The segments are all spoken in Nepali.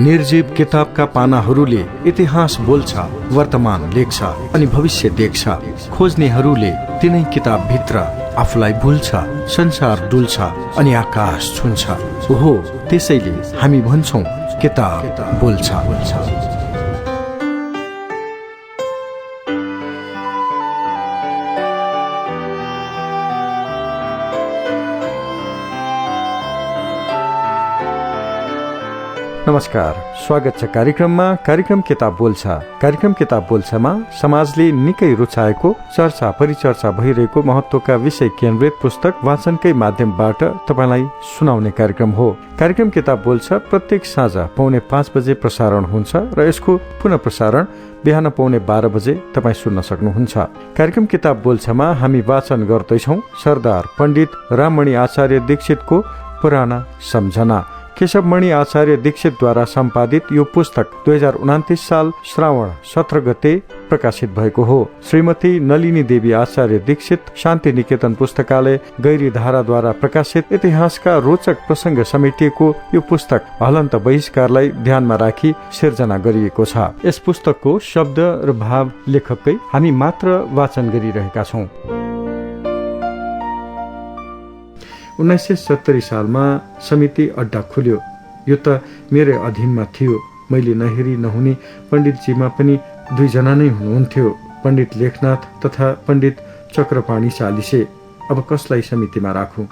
निर्जीव किताबका पानाहरूले इतिहास बोल्छ, वर्तमान लेख्छ अनि भविष्य देख्छ। खोज्नेहरूले तिनै किताब भित्र आफूलाई भुल्छ, संसार डुल्छ अनि आकाश छुन्छ। ओहो, त्यसैले हामी भन्छौं किताब बोल्छ। नमस्कार, स्वागत छ कार्यक्रम किताब बोल्छ। कार्यक्रम किताब बोल्छमा समाजले निकै रुचाएको, चर्चा परिचर्चा भइरहेको महत्त्वका विषय केन्द्रित पुस्तक वाचनकै माध्यमबाट तपाईलाई सुनाउने कार्यक्रम हो। कार्यक्रम किताब बोल्छ प्रत्येक साँझ 4:45 बजे प्रसारण हुन्छ र यसको पुनः प्रसारण बिहान 12:15 बजे तपाईँ सुन्न सक्नुहुन्छ। कार्यक्रम किताब बोल्छमा हामी वाचन गर्दैछौँ सरदार पण्डित राममणि आचार्य दीक्षितको पुराना सम्झना। केशवमणि आचार्य दीक्षितद्वारा सम्पादित यो पुस्तक 2029 साल श्रावण 17 गते प्रकाशित भएको हो। श्रीमती नलिनी देवी आचार्य दीक्षित शान्ति निकेतन पुस्तकालय गैरीधाराद्वारा प्रकाशित इतिहासका रोचक प्रसंग समेटिएको यो पुस्तक हलन्त बहिष्कारलाई ध्यानमा राखी सिर्जना गरिएको छ। यस पुस्तकको शब्द र भाव लेखककै हामी मात्र वाचन गरिरहेका छौं। 1970 सालमा समिति अड्डा खुल्यो। यो त मेरै अधीनमा थियो। मैले नहेरी नहुने पण्डितजीमा पनि 2 जना नै हुनुहुन्थ्यो, पण्डित लेखनाथ तथा पण्डित चक्रपाणी चालिसे। अब कसलाई समितिमा राखौं?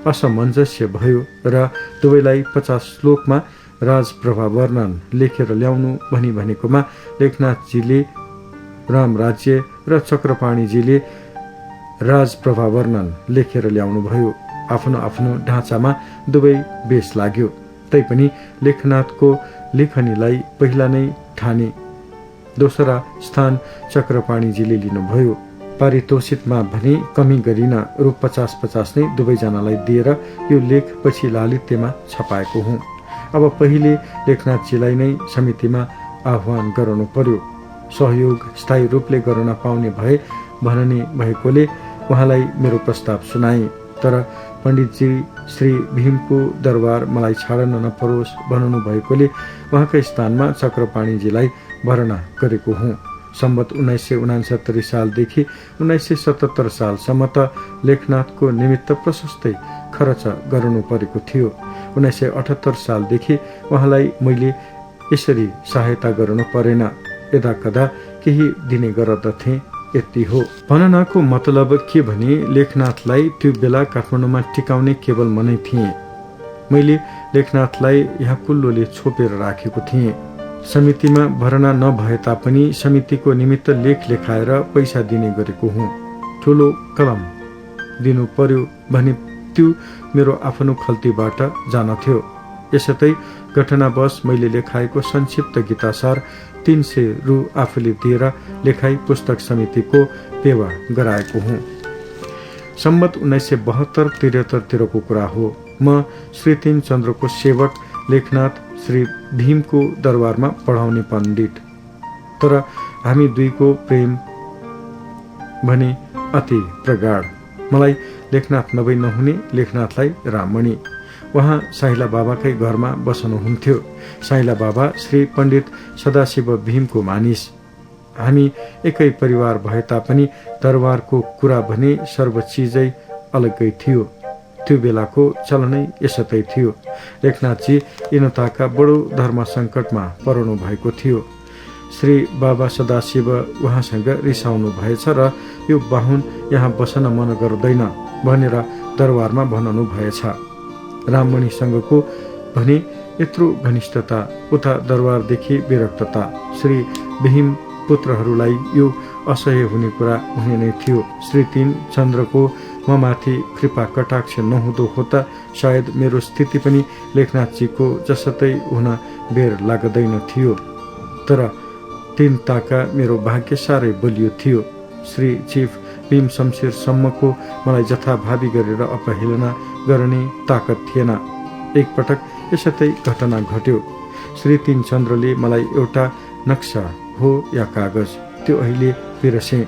असमञ्जस्य भयो र दुवैलाई 50 श्लोकमा राजप्रभा वर्णन लेखेर ल्याउनु भनेकोमा लेखनाथजीले राम राज्य र चक्रपाणीजीले राजप्रभा वर्णन लेखेर ल्याउनु भयो। आफ्नो आफ्नो ढाँचामा दुवै बेस लाग्यो। तैपनि लेखनाथको लेखनीलाई पहिला नै ठाने। दोस्रा स्थान चक्रपाणीजीले लिनुभयो। पारितोषिकमा भने कमी गरिन रु 50-50 नै दुवैजनालाई दिएर यो लेख पछि लालित्यमा छपाएको हुँ। अब पहिले लेखनाथजीलाई नै समितिमा आह्वान गराउनु पर्यो। सहयोग स्थायी रूपले गर्न पाउने भए भन्ने भएकोले उहाँलाई मेरो प्रस्ताव सुनाए। तर पण्डितजी श्री भीमको दरबार मलाई छाड्न नपरोस् भन्नु भएकोले उहाँकै स्थानमा चक्रपाणीजीलाई भर्ना गरेको हुँ। सम्बत 1969 सालदेखि 1977 सालसम्म त लेखनाथको निमित्त प्रशस्तै खर्च गर्नु परेको थियो। 1978 सालदेखि उहाँलाई मैले यसरी सहायता गर्नु परेन। यदाकदा केही दिने गर्दथे, यति हो। भननाको मतलब के भने लेखनाथलाई त्यो बेला काठमाडौँमा टिकाउने केवल मनै थिए। मैले लेखनाथलाई यहाँ कुल्लोले छोपेर राखेको थिएँ। समितिमा भर्ना नभए तापनि समितिको निमित्त लेख लेखाएर पैसा दिने गरेको हुँ। ठुलो कलम दिनु पर्यो भने त्यो मेरो आफ्नो खल्तीबाट जान थियो। यसतै घटनावश मैले लेखाएको संक्षिप्त गीतासार 300 रु आफूले दिएर लेखाई पुस्तक समितिको पेवा गराएको हुँ। सम्बत 1972-73 कुरा हो। म श्री 3 चन्द्रको सेवक, लेखनाथ श्री भीमको दरबारमा पढाउने पण्डित। तर हामी दुईको प्रेम भने अति प्रगाढ। मलाई लेखनाथ नभई नहुने, लेखनाथलाई राममणि। उहाँ साइला बाबाकै घरमा बस्नुहुन्थ्यो। साइला बाबा श्री पण्डित सदाशिव भीमको मानिस। हामी एकै परिवार भए तापनि दरबारको कुरा भने सर्वचिजै अलग्गै थियो। त्यो बेलाको चलनै यसतै थियो। लेखनाथजी इनताका बडो धर्म सङ्कटमा पर्नु भएको थियो। श्री बाबा सदाशिव उहाँसँग रिसाउनु भएछ र यो बाहुन यहाँ बस्न मन गर्दैन भनेर दरबारमा भन्नु भएछ। राममणिसँगको भने यत्रो घनिष्ठता, उता दरबारदेखि विरक्तता। श्री भीम पुत्रहरूलाई यो असह्य हुने कुरा हुने नै थियो। श्री 3 चन्द्रको ममाथि कृपा कटाक्ष नहुँदो हो त सायद मेरो स्थिति पनि लेखनाथजीको जसतै हुन बेर लाग्दैन थियो। तर 3 ताका मेरो भाग्य साह्रै बलियो थियो। श्री चिफ भीम शमशेरसम्मको मलाई जथाभावी गरेर अपहेलना गर्ने ताकत थिएन। एकपटक यसतै घटना घट्यो। श्री 3 चन्द्रले मलाई एउटा नक्सा हो या कागज, त्यो अहिले बिर्से,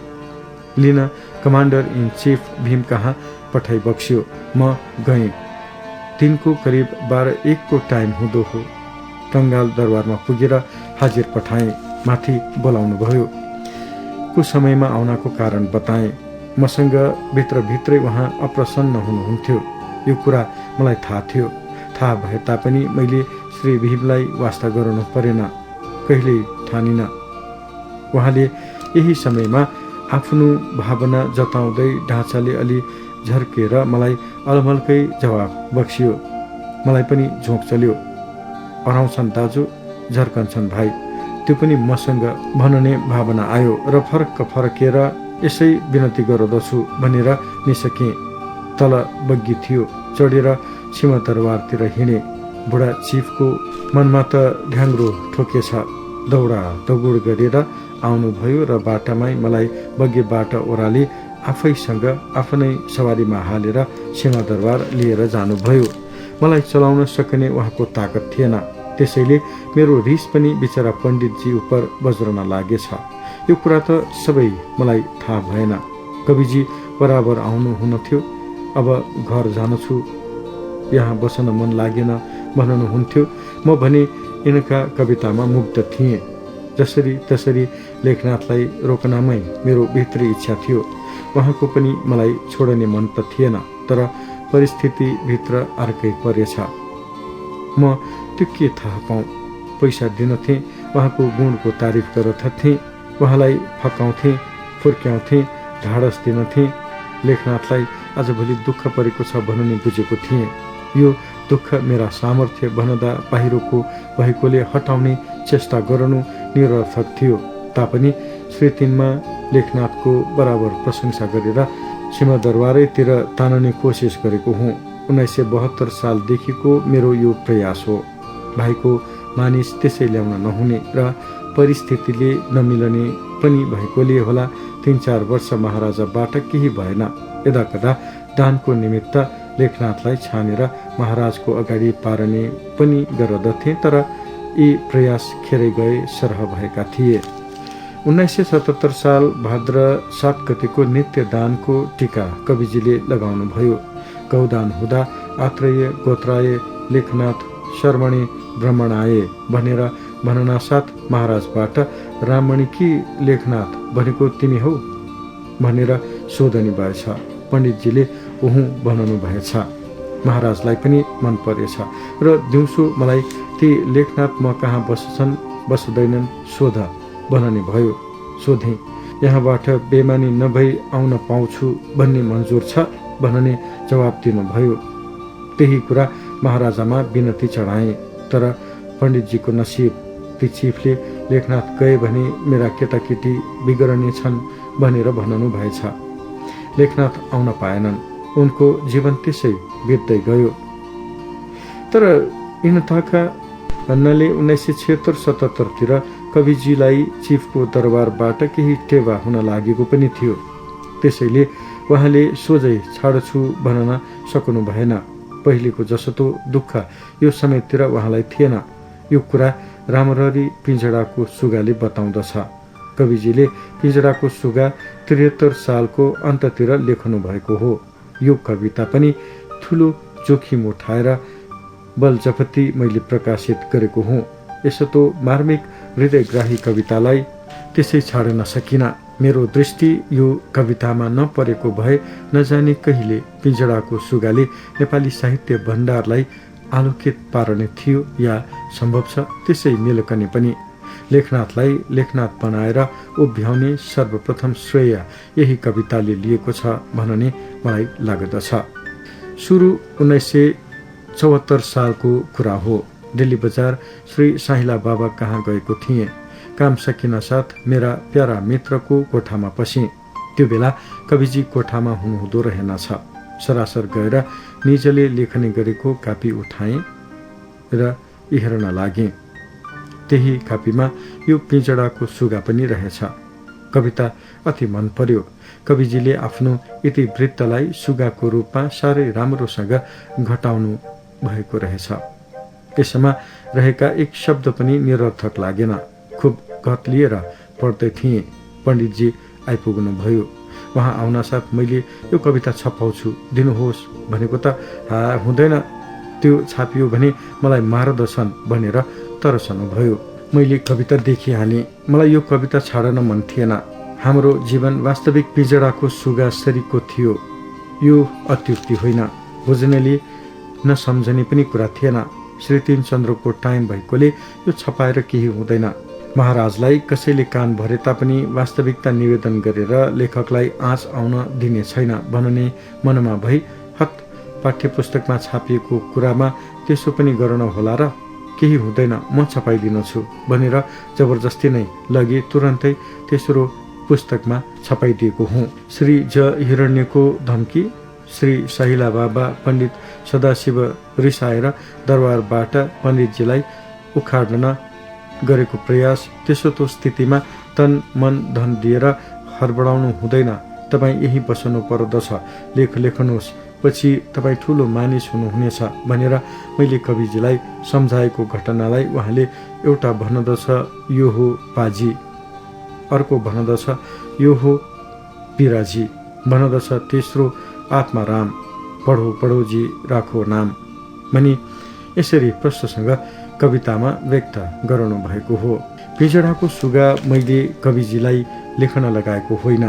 लिन कमान्डर इन चीफ भीम कहाँ पठाइ बक्स्यो। म गएँ। 3 को करिब 12-1 को टाइम हुँदो हो। कंगाल दरबारमा पुगेर हाजिर पठाएँ। माथि बोलाउनु भयो। कुछ समयमा आउनको कारण बताएँ। मसँग भित्रभित्रै उहाँ अप्रसन्न हुनुहुन्थ्यो। यो कुरा मलाई थाहा थियो। थाहा भए तापनि मैले श्री भीमलाई वास्ता गराउनु परेन, कहिल्यै ठानिन। उहाँले यही समयमा आफ्नो भावना जताउँदै ढाँचाले अलि झर्केर मलाई अलमलकै जवाब बक्सियो। मलाई पनि झोक चल्यो। हराउँछन् दाजु, झर्कन्छन् भाइ, त्यो पनि मसँग भन्ने भावना आयो र फर्केर यसै विनती गर्दछु भनेर निसकेँ। तल बग्गी थियो, चढेर सिंहदरबारतिर हिँडे। बुढा चिफको मनमा त ढ्याङ्ग्रो ठोकेछ। दौडा दौड गरेर आउनुभयो र बाटामै मलाई बग्गीबाट ओह्राली आफैसँग आफ्नै सवारीमा हालेर सिंहदरबार लिएर जानुभयो। मलाई चलाउन सक्ने उहाँको ताकत थिएन। त्यसैले मेरो रिस पनि बिचरा पण्डितजी उप बज्रन लागेछ। यो कुरा त सबै मलाई थाहा भएन। कविजी बराबर आउनु हुन्थ्यो। अब घर जान्छु, यहाँ बस्न मन लागेन भन्नुहुन्थ्यो। म भने यिनका कवितामा मुग्ध थिएँ। जसरी तसरी लेखनाथलाई रोक्नमै मेरो भित्री इच्छा थियो। उहाँको पनि मलाई छोड्ने मन त थिएन, तर परिस्थितिभित्र अर्कै परेछ। म त्यो के थाहा पाऊँ। पैसा दिन्थेँ, उहाँको गुणको तारिफ गर्दथेँ, उहाँलाई फकाउँथेँ, फुर्क्याउँथेँ, ढाडस दिन्थेँ। लेखनाथलाई आजभोलि दुःख परेको छ भन्ने बुझेको थिएँ। यो दुःख मेरा सामर्थ्य भन्दा बाहिरको भएकोले हटाउने चेष्टा गर्नु निरर्थक थियो। तापनि स्मृतिमा लेखनाथको बराबर प्रशंसा गरेर सिंहदरबारैतिर तान्ने कोसिस गरेको हुँ। 1972 सालदेखिको मेरो यो प्रयास हो। भाइको मानिस त्यसै ल्याउन नहुने र परिस्थितिले नमिल्ने पनि भएकोले होला 3-4 वर्ष महाराजाबाट केही भएन। यदाकदा दानको निमित्त लेखनाथलाई छानेर महाराजको अगाडि पार्ने पनि गर्दथे, तर यी प्रयास खेरै गए सरह भएका थिए। 1977 साल भाद्र 7 गतेको नित्य दानको टीका कविजीले लगाउनु भयो। गौदान हुँदा आत्रेय गोत्राय लेखनाथ शर्मणे ब्रह्मणाय भनेर भननासाथ महाराजबाट राममणि कि लेखनाथ भनेको तिमी हौ भनेर सोधनी भएछ। पण्डितजीले उहुँ भन्नु भएछ। महाराजलाई पनि मन परेछ र दिउँसो मलाई ती लेखनाथ म कहाँ बस्छन् बस्दैनन् सोध भन्ने भयो। सोधेँ, यहाँबाट बेमानी नभई आउन पाउँछु भन्ने मन्जुर छ भन्ने जवाब दिनुभयो। त्यही कुरा महाराजामा विनती चढाएँ, तर पण्डितजीको नसिब, ती चिफले लेखनाथ गए भने मेरा केटाकेटी बिगर्ने छन् भनेर भन्नु भएछ। लेखनाथ आउन पाएनन्। उनको जीवन त्यसै बित्दै गयो। तर यिनताका भन्नाले 1976-77 तिर कविजीलाई चिफको दरबारबाट केही टेवा हुन लागेको पनि थियो। त्यसैले उहाँले सोझै छाड्छु भन्न सक्नु भएन। पहिलेको जस्तो दुःख यो समयतिर उहाँलाई थिएन। यो कुरा राम्ररी पिंजडाको सुगाले बताउँदछ। कविजीले पिंजडाको सुगा 73 सालको अन्ततिर लेख्नु भएको हो। यो कविता पनि ठुलो जोखिम उठाएर बलजफती मैले प्रकाशित गरेको हुँ। यसतो मार्मिक हृदयग्राही कवितालाई त्यसै छाड्न सकिन। मेरो दृष्टि यो कवितामा नपरेको भए नजाने कहिले पिंजडाको सुगाले नेपाली साहित्य भण्डारलाई आलोकित पार्ने थियो, या सम्भव छ त्यसै मेलकने पनि। लेखनाथलाई लेखनाथ बनाएर उभ्याउने सर्वप्रथम श्रेय यही कविताले लिएको छ भन्ने मलाई लाग्दछ। सुरु 1974 सालको कुरा हो। दिल्ली बजार श्री साहिला बाबा कहाँ गएको थिएँ। काम सकिन साथ मेरा प्यारा मित्रको कोठामा पसेँ। त्यो बेला कविजी कोठामा हुनुहुँदो रहेनछ। सरासर गएर निजले लेखनी गरेको कापी उठाएँ र हेर्न लागेँ। त्यही कापीमा यो पिंजडाको सुगा पनि रहेछ। कविता अति मन पर्यो। कविजीले आफ्नो इतिवृत्तलाई सुगाको रूपमा साह्रै राम्रोसँग घटाउनु भएको रहेछ। यसमा रहेका एक शब्द पनि निरर्थक लागेन। खुब गत लिएर पढ्दै थिएँ। पण्डितजी आइपुग्नु भयो। उहाँ आउनासाथ मैले यो कविता छपाउँछु दिनुहोस् भनेको त हुँदैन, त्यो छापियो भने मलाई मार्दछन् भनेर तरसनुभयो। मैले कविता देखिहालेँ। मलाई यो कविता छाड्न मन थिएन। हाम्रो जीवन वास्तविक पिजडाको सुगा सरीको थियो। यो अत्युक्ति होइन, बुझ्नेले नसम्झने पनि कुरा थिएन। श्री 3 चन्द्रको टाइम भएकोले यो छपाएर केही हुँदैन। महाराजलाई कसैले कान भरे तापनि वास्तविकता निवेदन गरेर लेखकलाई आँच आउन दिने छैन भन्ने मनमा भई हत पाठ्यपुस्तकमा छापिएको कुरामा त्यसो पनि गर्न होला र? केही हुँदैन, म छपाइदिन्छु भनेर जबरजस्ती नै लगी तुरन्तै तेस्रो पुस्तकमा छपाइदिएको हुँ। श्री ज हिरण्यको धम्की, श्री साहिला बाबा पण्डित सदाशिव रिसाएर दरबारबाट पण्डितजीलाई उखाड्न गरेको प्रयास। त्यसो स्थितिमा तन मन धन दिएर हडबडाउनु हुँदैन। तपाईँ यही बस्नु पर्दछ, लेख लेख्नुहोस्, पछि तपाईँ ठुलो मानिस हुनुहुनेछ भनेर मैले कविजीलाई सम्झाएको घटनालाई उहाँले एउटा भन्दछ यो हो पाजी, अर्को भन्दछ यो हो पिराजी, भन्दछ तेस्रो आत्माराम, पढो पढोजी राखो नाम भनी यसरी प्रश्नसँग कवितामा व्यक्त गराउनु भएको हो। पिजडाको सुगा मैले कविजीलाई लेखन लगाएको होइन।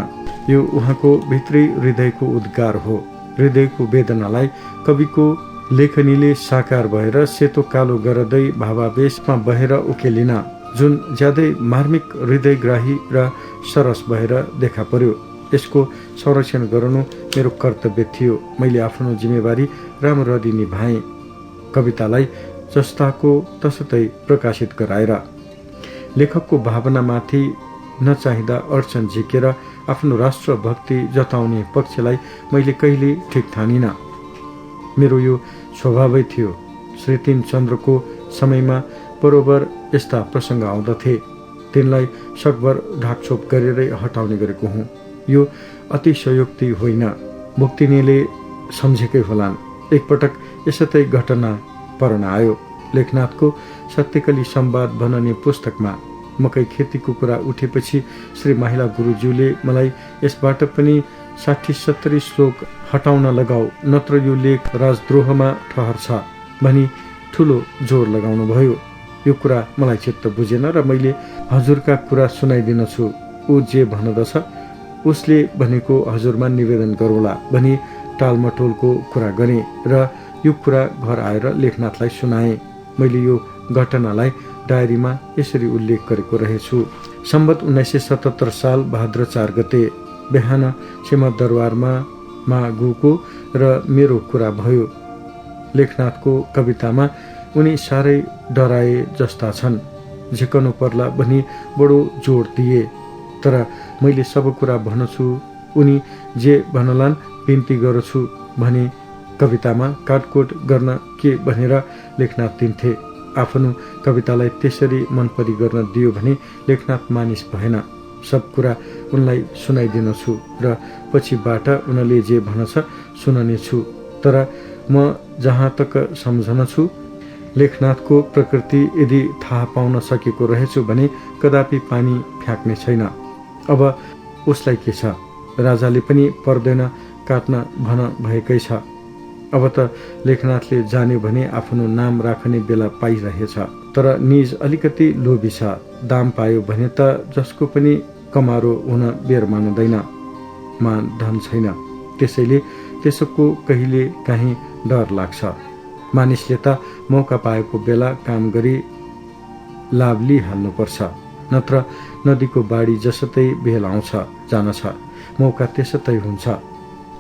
यो उहाँको भित्री हृदयको उद्गार हो। हृदयको वेदनालाई कविको लेखनीले साकार भएर सेतो कालो गर्दै भावावेशमा बहेर उकेलिन, जुन ज्यादै मार्मिक हृदयग्राही र सरस भएर देखा पर्यो। यसको संरक्षण गर्नु मेरो कर्तव्य थियो। मैले आफ्नो जिम्मेवारी राम्ररी निभाएँ। कवितालाई जस्ताको तसतै प्रकाशित गराएर लेखकको भावनामाथि नचाहिँदा अडचन झिकेर आफ्नो राष्ट्रभक्ति जताउने पक्षलाई मैले कहिले ठिक ठानिन। मेरो यो स्वभावै थियो। श्री 3 चन्द्रको समयमा बरोबर यस्ता प्रसङ्ग आउँदथे, तिनलाई सकभर ढाकछोप गरेरै हटाउने गरेको हुँ। यो अतिशयोक्ति होइन, मुक्तिनीले सम्झेकै होलान्। एकपटक यसतै घटना पर्न आयो। लेखनाथको सत्यकली संवाद भन्ने पुस्तकमा मकै खेतीको कुरा उठेपछि श्री माहिला गुरुज्यूले मलाई यसबाट पनि 60-70 श्लोक हटाउन लगाऊ, नत्र यो लेख राजद्रोहमा ठहर्छ भनी ठुलो जोर लगाउनु भयो। यो कुरा मलाई चित्त बुझेन र मैले हजुरका कुरा सुनाइदिन्छु। ऊ जे भन्दछ उसले भनेको हजुरमा निवेदन गरौँला भनी टालमटोलको कुरा गरेँ र यो कुरा घर आएर लेखनाथलाई सुनाएँ। मैले यो घटनालाई डायरीमा यसरी उल्लेख गरेको रहेछु। सम्वत 1977 साल भाद्र 4 गते बिहान सिंहदरबारमा गएको र मेरो कुरा भयो। लेखनाथको कवितामा उनी साह्रै डराए जस्ता छन्, झिकनु पर्ला भनी बडो जोड दिए। तर मैले सब कुरा भन्छु, उनी जे भन्लान् बिन्ती गर्छु भने कवितामा काटकोट गर्न के भनेर लेखनाथ दिन्थे। आफ्नो कवितालाई त्यसरी मनपरी गर्न दियो भने लेखनाथ मानिस भएन। सब कुरा उनलाई सुनाइदिन्छु र पछिबाट उनले जे भन्छ सुनाउनेछु। तर म जहाँ तक सम्झन्छु, लेखनाथको प्रकृति यदि थाहा पाउन सकेको रहेछु भने कदापि पानी फ्याँक्ने छैन। अब उसलाई के छ? राजाले पनि पर्दैन काट्न भन भएकै छ। अब त लेखनाथले जान्यो भने आफ्नो नाम राख्ने बेला पाइरहेछ। तर निज अलिकति लोभी छ। दाम पायो भने त जसको पनि कमारो हुन बेर मान्दैन। मान धन छैन, त्यसैले त्यसको कहिले काहीँ डर लाग्छ। मानिसले त मौका पाएको बेला काम गरी लाभ लिइहाल्नुपर्छ, नत्र नदीको बाढी जसतै बेल आउँछ जान्छ, मौका त्यसतै हुन्छ।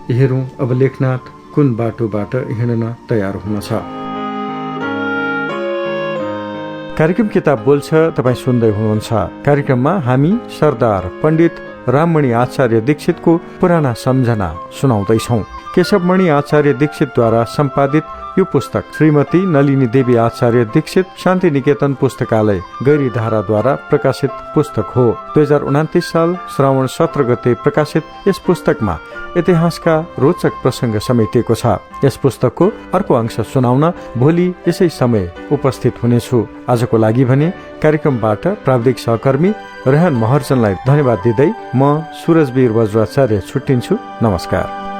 हेरौँ अब लेखनाथ कुन बाटोबाट हिँड्न तयार हुनेछ। कार्यक्रम किताब बोल्छ तपाईँ सुन्दै हुनुहुन्छ। कार्यक्रममा हामी सरदार पण्डित राममणि आचार्य दीक्षितको पुराना सम्झना सुनाउँदैछौँ। केशवमणि आचार्य दीक्षितद्वारा सम्पादित यो पुस्तक श्रीमती नलिनी देवी आचार्य दीक्षित शान्ति निकेतन पुस्तकालय गैरीधाराद्वारा प्रकाशित पुस्तक हो। 2029 साल श्रावण 17 गते प्रकाशित यस पुस्तकमा इतिहासका रोचक प्रसङ्ग समेटिएको छ। यस पुस्तकको अर्को अंश सुनाउन भोलि यसै समय उपस्थित हुनेछु। आजको लागि भने कार्यक्रमबाट प्राविधिक सहकर्मी रेहान महर्जनलाई धन्यवाद दिँदै म सुरजवीर वज्राचार्य छुट्टिन्छु। नमस्कार।